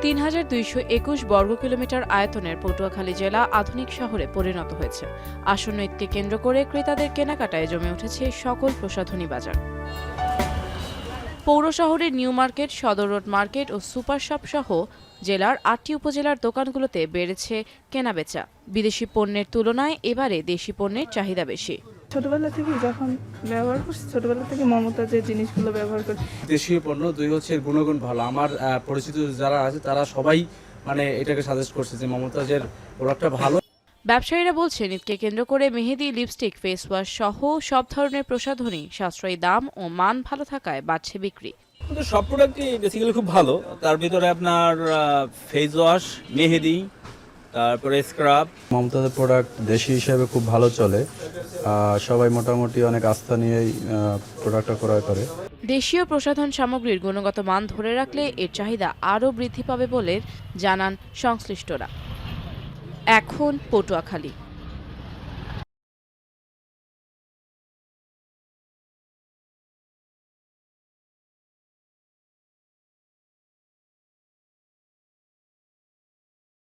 ৩,২২১ বর্গ কিলোমিটার আয়তনের পটুয়াখালী জেলা আধুনিক শহরে পরিণত হয়েছে। আসন্ন ঈদকে কেন্দ্র করে ক্রেতাদের কেনাকাটায় জমে উঠেছে সকল প্রসাধনী বাজার। পৌর শহরের নিউ মার্কেট, সদর রোড মার্কেট ও সুপার শপ সহ জেলার ৮টি উপজেলার দোকানগুলোতে বেড়েছে কেনাবেচা। বিদেশি পণ্যের তুলনায় এবারে দেশি পণ্যের চাহিদা বেশি। ছোটবেলা থেকে যখন ব্যবহার করছি, ছোটবেলা থেকে মমতাজের জিনিসগুলো ব্যবহার করি। দেশীয় পণ্য দুই হচ্ছে গুণগুণ ভালো। আমার পরিচিত যারা আছে তারা সবাই এটাকে সাজেস্ট করছে যে মমতাজের প্রোডাক্টটা ভালো। ব্যবসায়ীরা বলছেন, ঈদকে কেন্দ্র করে মেহেদি, লিপস্টিক, ফেস ওয়াশ সহ সব ধরনের প্রসাধনী সাশ্রয়ী দাম ও মান ভালো থাকায় বাড়ছে বিক্রি। কিন্তু সব প্রোডাক্টই বেসিক্যালি খুব ভালো। তার ভিতরে আপনার ফেস ওয়াশ, মেহেদি, তারপরে স্ক্রাব। মমতাজের প্রোডাক্ট দেশি হিসেবে খুব ভালো চলে। সবাই মোটামুটি অনেক আস্থা নিয়েই প্রোডাক্টটা ক্রয় করে। দেশীয় প্রসাধন সামগ্রীর গুণগত মান ধরে রাখলে এর চাহিদা আরও বৃদ্ধি পাবে বলে জানান সংশ্লিষ্টরা। এখন পটুয়াখালী।